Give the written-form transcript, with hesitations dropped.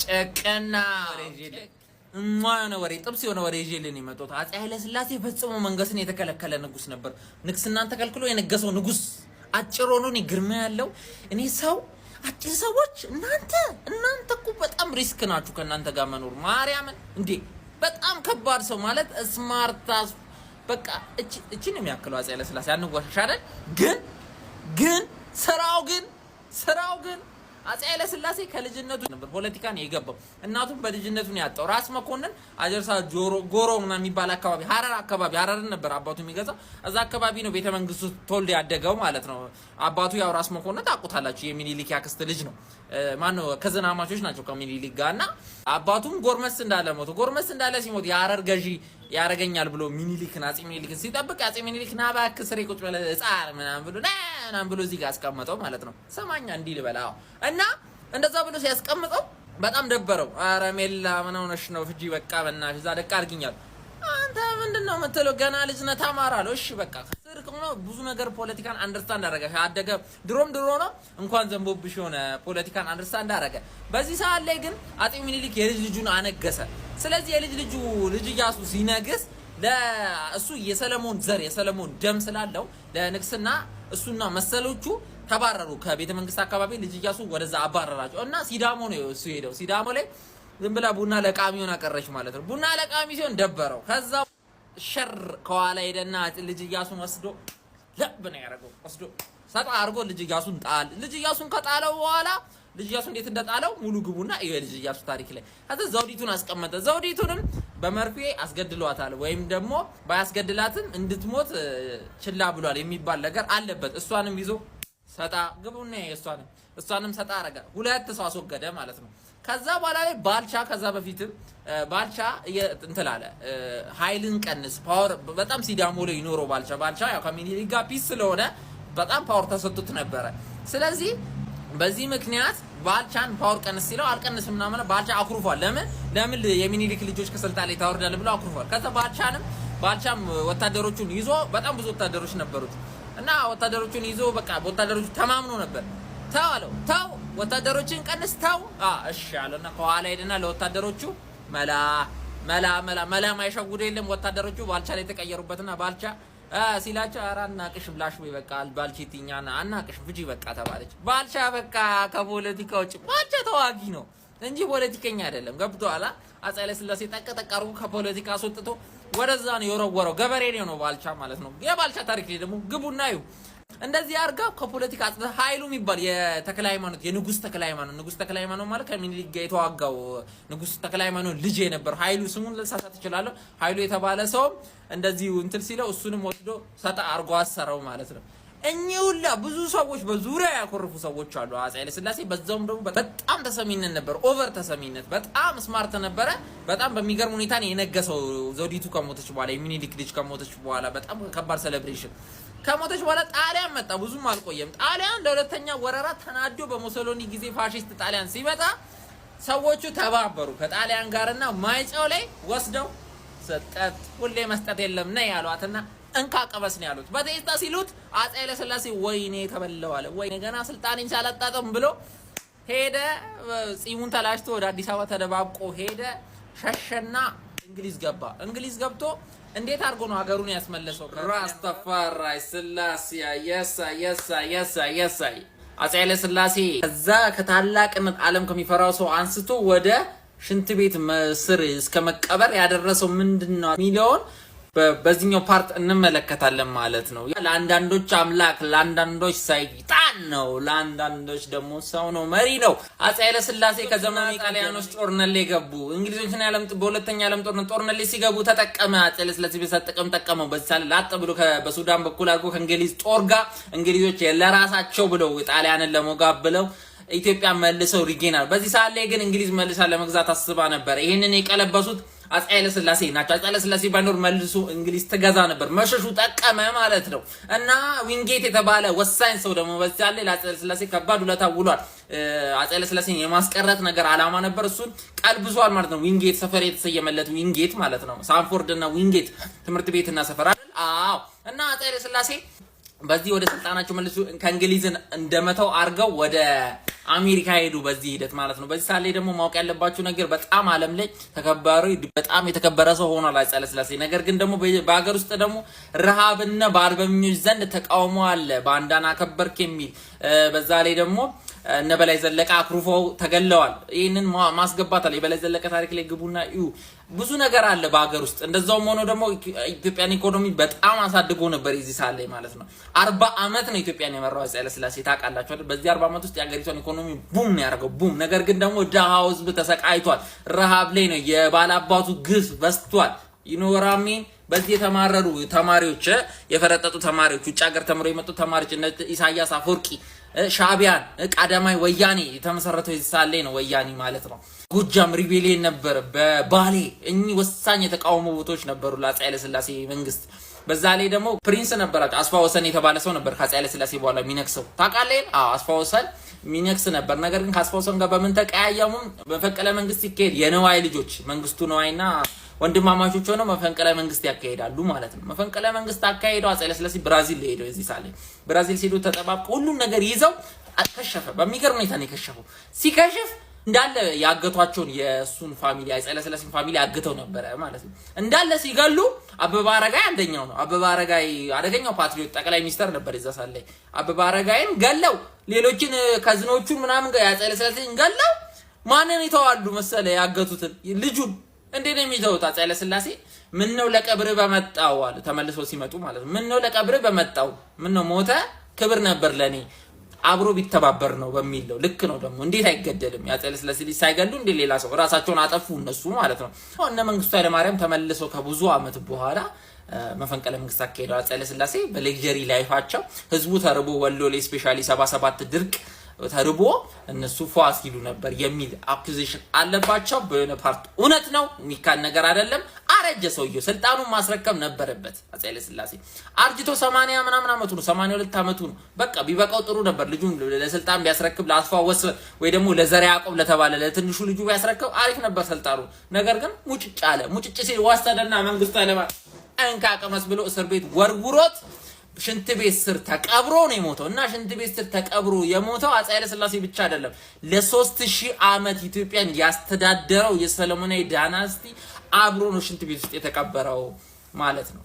ጨቀና ነው ወሬ ጥብስ የሆነ ወሬ ይዤልን የመጣሁት አፄ ኃይለ ሥላሴ ፈጽሞ መንገስን የተከለከለ ንጉስ ነበር። ንግስናን ተከልክሎ የነገሰው ንጉስ አጭር ሆኖ ግርማ ያለው እኔ ሰው አጭር ሰዎች እናንተ እኮ በጣም ሪስክ ናችሁ ከእናንተ ጋር መኖር ማርያምን እንዴ በጣም ከባድ ሰው ማለት ስማርታስ በቃ እቺን የሚያክለው አፄ ኃይለ ሥላሴ አንዋሻሻለን ግን ስራው ግን አፄ ኃይለ ሥላሴ ከልጅነቱ ነበር ፖለቲካን የገባው። እናቱም በልጅነቱ ነው ያጣው። ራስ መኮንን አጀርሳ ጎሮ ምናምን የሚባል አካባቢ ሀረርን ነበር አባቱ የሚገዛው። እዛ አካባቢ ነው ቤተ መንግስቱ ተወልዶ ያደገው ማለት ነው። አባቱ ያው ራስ መኮንን ታውቁታላችሁ የሚኒሊክ ያክስት ልጅ ነው። ማነው ከዘናማቾች ናቸው ከሚኒሊክ ጋርና አባቱም ጎርመስ እንዳለ ሲሞት የሀረር ገዢ ያረጋኛል ብሎ ሚኒሊክን አፄ ሚኒሊክን ሲጠብቅ አፄ ሚኒሊክ ና እባክህ ስሬ ቁጭ በለ ጻር ምናምን ብሎ እዚህ ጋር አስቀመጠው ማለት ነው። ሰማኛ እንዲህ ልበላው እና እንደዛ ብሎ ሲያስቀምጠው በጣም ደበረው። አረ ሜላ ምን ሆነሽ ነው ፍጂ በቃ በእናትሽ እዛ ደቃ አርግኛል። አንተ ምንድነው የምትለው ገና ልጅ ነህ ተማራለሁ። እሺ በቃ ስርቅ ነው ብዙ ነገር ፖለቲካን አንደርስታንድ አደረገ። አደገ ድሮ ነው እንኳን ዘንቦብሽ ሆነ ፖለቲካን አንደርስታንድ አደረገ። በዚህ ሰዓት ላይ ግን አፄ ሚኒሊክ የልጅ ልጁን አነገሰ። ስለዚህ የልጅ ኢያሱ ሲነግስ ለእሱ የሰለሞን ደም ስላለው ለንግስና እሱና መሰሎቹ ተባረሩ ከቤተ መንግስት አካባቢ። ልጅ ኢያሱ ወደዛ አባረራቸው እና ሲዳሞ ነው እሱ ሄደው። ሲዳሞ ላይ ዝም ብላ ቡና ለቃሚውን አቀረች ማለት ነው። ቡና ለቃሚ ሲሆን ደበረው። ከዛ ሸር ከኋላ ሄደና ልጅ ኢያሱን ወስዶ ለብ ነው ያደረገው። ወስዶ ሰጣ አርጎ ልጅ ኢያሱን ጣል። ልጅ ኢያሱን ከጣለው በኋላ ልጅ ኢያሱ እንዴት እንደጣለው ሙሉ ግቡና እዩ የልጅ ኢያሱ ታሪክ ላይ። ከዛ ዘውዲቱን አስቀመጠ። ዘውዲቱንም በመርፌ አስገድሏታል ወይም ደግሞ ባያስገድላትም እንድትሞት ችላ ብሏል የሚባል ነገር አለበት። እሷንም ይዞ ሰጣ ግቡና እሷንም ሰጣ አረጋ። ሁለት ሰው አስወገደ ማለት ነው። ከዛ በኋላ ላይ ባልቻ ከዛ በፊትም ባልቻ እንትላለ ኃይልን ቀንስ ፓወር በጣም ሲዳሞ ላይ ይኖረው ባልቻ ያው ከሚኒሊክ ጋር ፒስ ስለሆነ በጣም ፓወር ተሰጥቶት ነበረ። ስለዚህ በዚህ ምክንያት ባልቻን ፓወር ቀንስ ሲለው አልቀንስም ምናምን ባልቻ አኩርፏል። ለምን የሚኒሊክ ልጆች ከስልጣን ላይ ታወርዳለ ብሎ አኩርፏል። ከዛ ባልቻም ወታደሮቹን ይዞ በጣም ብዙ ወታደሮች ነበሩት እና ወታደሮቹን ይዞ በቃ ወታደሮቹ ተማምኖ ነበር። ተው ወታደሮችን ቀንስ ተው እሺ አለና ከኋላ ሄደና ለወታደሮቹ መላ ማይሸጉድ የለም። ወታደሮቹ ባልቻ ላይ ተቀየሩበትና ባልቻ ሲላቸው አራናቅሽ ብላሽ ይበቃል ባልቺቲኛና አናቅሽ ፍጂ በቃ ተባለች። ባልቻ በቃ ከፖለቲካው ውጭ ባልቻ ተዋጊ ነው እንጂ ፖለቲከኛ አይደለም። ገብቶሃል? አፄ ኃይለ ሥላሴ ጠቀጠቃሩ ከፖለቲካ አስወጥቶ ወደዛ ነው የወረወረው። ገበሬ ነው ባልቻ ማለት ነው። የባልቻ ታሪክ ላይ ደግሞ ግቡና እዩ። እንደዚህ አርጋው ከፖለቲካ ኃይሉ የሚባል የተክለ ሃይማኖት የንጉስ ተክለ ሃይማኖት ማለት ከሚኒሊክ ጋር የተዋጋው ንጉስ ተክለ ሃይማኖት ልጅ የነበር ኃይሉ ስሙን ልሳሳት ይችላል። ኃይሉ የተባለ ሰው እንደዚህ እንትን ሲለው እሱንም ወስዶ ሰጣ አርጎ አሰረው ማለት ነው። እኚህ ሁላ ብዙ ሰዎች በዙሪያ ያኮርፉ ሰዎች አሉ። አፄ ኃይለ ሥላሴ በዛውም ደግሞ በጣም ተሰሚነት ነበር። ኦቨር ተሰሚነት በጣም ስማርት ነበረ። በጣም በሚገርም ሁኔታ ነው የነገሰው። ዘውዲቱ ከሞተች በኋላ የሚኒሊክ ልጅ ከሞተች በኋላ በጣም ከባድ ሴሌብሬሽን ከሞተች በኋላ ጣሊያን መጣ። ብዙም አልቆየም። ጣሊያን ለሁለተኛ ወረራ ተናዶ በሙሶሎኒ ጊዜ ፋሺስት ጣሊያን ሲመጣ ሰዎቹ ተባበሩ ከጣሊያን ጋርና ማይጨው ላይ ወስደው ሰጠት ሁሌ መስጠት የለም ነው ያሏትና እንካ ቀበስ ነው ያሉት። በቴስታ ሲሉት አፄ ኃይለ ሥላሴ ወይኔ ተበለው አለ። ወይኔ ገና ስልጣኔን ሳላጣጥም ብሎ ሄደ። ጺሙን ተላሽቶ ወደ አዲስ አበባ ተደባብቆ ሄደ። ሸሸና እንግሊዝ ገብቶ እንዴት አድርጎ ነው ሀገሩን ያስመለሰው? ራስተፋራይ ሥላሴ የሳ አፄ ኃይለ ሥላሴ ከዛ ከታላቅነት ዓለም ከሚፈራው ሰው አንስቶ ወደ ሽንት ቤት ስር እስከ መቀበር ያደረሰው ምንድነው ሚሊዮን በዚህኛው ፓርት እንመለከታለን ማለት ነው። ለአንዳንዶች አምላክ፣ ለአንዳንዶች ሰይጣን ነው፣ ለአንዳንዶች ደግሞ ሰው ነው፣ መሪ ነው። አፄ ኃይለ ሥላሴ ከዘመኑ ጣሊያኖች ጦርነት ላይ ገቡ። እንግሊዞችን በሁለተኛ ዓለም ጦርነት ላይ ሲገቡ ተጠቀመ። አፄ ኃይለ ሥላሴ ተጠቀመው። በዛለ ላጥ ብሎ በሱዳን በኩል አድርጎ ከእንግሊዝ ጦር ጋር እንግሊዞች ለራሳቸው ብለው ጣሊያንን ለሞጋብ ብለው ኢትዮጵያ መልሰው ሪጌናል። በዚህ ሰዓት ላይ ግን እንግሊዝ መልሳ ለመግዛት አስባ ነበር። ይሄንን የቀለበሱት አፄ ኃይለ ሥላሴ ናቸው። አፄ ኃይለ ሥላሴ ባይኖር መልሶ እንግሊዝ ትገዛ ነበር። መሸሹ ጠቀመ ማለት ነው። እና ዊንጌት የተባለ ወሳኝ ሰው ደግሞ በዚህ ያለ ለአፄ ኃይለ ሥላሴ ከባድ ውለታ ውሏል። አፄ ኃይለ ሥላሴን የማስቀረት ነገር አላማ ነበር። እሱን ቀልብሷል ማለት ነው። ዊንጌት ሰፈር የተሰየመለት ዊንጌት ማለት ነው። ሳንፎርድ እና ዊንጌት ትምህርት ቤትና ሰፈር አይደል? አዎ። እና አፄ ኃይለ ሥላሴ በዚህ ወደ ስልጣናቸው መልሱ ከእንግሊዝን እንደመተው አርገው ወደ አሜሪካ ሄዱ በዚህ ሂደት ማለት ነው። በዚህ ሳለ ደግሞ ማወቅ ያለባችሁ ነገር በጣም ዓለም ላይ ተከባሪ በጣም የተከበረ ሰው ሆኗል አፄ ኃይለ ሥላሴ። ነገር ግን ደግሞ በአገር ውስጥ ደግሞ ረሃብና በአርበኞች ዘንድ ተቃውሞ አለ። ባንዳና ከበርክ የሚል በዛ ላይ ደግሞ እነ በላይ ዘለቀ አክሩፈው ተገለዋል። ይሄንን ማስገባት አለ። የበላይ ዘለቀ ታሪክ ላይ ግቡና እዩ። ብዙ ነገር አለ በአገር ውስጥ። እንደዛውም ሆኖ ደግሞ ኢትዮጵያን ኢኮኖሚ በጣም አሳድጎ ነበር እዚህ ሳለ ማለት ነው። 40 አመት ነው ኢትዮጵያን የመራው አፄ ኃይለ ሥላሴ ታውቃላችሁ አይደል? በዚህ 40 አመት ውስጥ የአገሪቷን ኢኮኖሚ ቡም ነው ያደረገው ቡም። ነገር ግን ደግሞ ደሃው ህዝብ ተሰቃይቷል። ረሃብ ላይ ነው። የባላባቱ ግፍ በስቷል። ይኖራሚን በዚህ የተማረሩ ተማሪዎች የፈረጠጡ ተማሪዎች ውጭ ሀገር ተምረው የመጡ ተማሪዎች እነ ኢሳያስ አፈወርቂ ሻቢያን ቀዳማይ ወያኔ የተመሰረተው ይሳለ ነው። ወያኔ ማለት ነው። ጎጃም ሪቤሊየን ነበር። በባሌ እኚህ ወሳኝ የተቃውሞ ቦታዎች ነበሩ ለአፄ ኃይለ ሥላሴ መንግስት። በዛ ላይ ደግሞ ፕሪንስ ነበራቸው። አስፋ ወሰን የተባለ ሰው ነበር ከአፄ ኃይለ ሥላሴ በኋላ ሚነክሰው ታውቃለህ? አዎ አስፋ ወሰን ሚነክስ ነበር። ነገር ግን ከአስፋ ወሰን ጋር በምን ተቀያየሙ? በፈቀለ መንግስት ይካሄድ የነዋይ ልጆች መንግስቱ ነዋይና ወንድማማቾች ሆነው መፈንቅለ መንግስት ያካሄዳሉ ማለት ነው። መፈንቅለ መንግስት አካሄደው አፄ ኃይለ ሥላሴ ብራዚል ሄደው እዚህ ሳለ ብራዚል ሲሄዱ ተጠባብቀው ሁሉን ነገር ይዘው ከሸፈ። በሚገርም ሁኔታ ነው የከሸፈው። ሲከሽፍ እንዳለ ያገቷቸውን የሱን ፋሚሊ አፄ ኃይለ ሥላሴን ፋሚሊ አግተው ነበር ማለት ነው። እንዳለ ሲገሉ አበባ አረጋይ አንደኛው ነው። አበባ አረጋይ አደገኛው ፓትሪዮት ጠቅላይ ሚኒስተር ነበር እዛ ሳለ። አበባ አረጋይን ገለው ሌሎችን ከዝኖቹን ምናምን አፄ ኃይለ ሥላሴን ገለው ማንን ይተዋሉ መሰለ ያገቱትን ልጁን እንዴ ነው የሚተውት አፄ ኃይለ ሥላሴ። ምን ነው ለቀብር በመጣው አለ ተመልሰው ሲመጡ ማለት ነው። ምን ነው ለቀብር በመጣው ምን ነው ሞተ ክብር ነበር ለኔ አብሮ ቢተባበር ነው በሚለው ልክ ነው። ደግሞ እንዴት አይገደልም? የአፄ ኃይለ ሥላሴ ሳይገሉ እንዴ ሌላ ሰው ራሳቸውን አጠፉ እነሱ ማለት ነው። እነ መንግስቱ ኃይለ ማርያም ተመልሰው ከብዙ አመት በኋላ መፈንቅለ መንግስት አካሄደው አፄ ኃይለ ሥላሴ በሌክዠሪ ላይፋቸው ህዝቡ ተርቦ ወሎ ላይ ስፔሻሊ 77 ድርቅ ተርቦ እነሱ ፏስ ይሉ ነበር የሚል አኩዜሽን አለባቸው። በእነ ፓርት እውነት ነው የሚካድ ነገር አይደለም። አረጀ ሰውየው ስልጣኑን ማስረከብ ነበረበት። አፄ ኃይለ ሥላሴ አርጅቶ 80 ምናምን አመቱ ነው 82 አመቱ ነው። በቃ ቢበቃው ጥሩ ነበር። ልጁን ለስልጣን ቢያስረክብ ለአስፋው ወሰን ወይ ደግሞ ለዘር ያዕቆብ ለተባለ ለትንሹ ልጁ ቢያስረክብ አሪፍ ነበር ስልጣኑ። ነገር ግን ሙጭጭ አለ። ሙጭጭ ሲል ወሰደና መንግስቱ ኃይለማርያም እንካቀመስ ብሎ እስር ቤት ወርውሮት ሽንት ቤት ስር ተቀብሮ ነው የሞተው። እና ሽንት ቤት ስር ተቀብሮ የሞተው አፄ ኃይለ ሥላሴ ብቻ አይደለም። ለ3000 አመት ኢትዮጵያን ያስተዳደረው የሰለሞናዊ ዳይናስቲ አብሮ ነው ሽንት ቤት ውስጥ የተቀበረው ማለት ነው።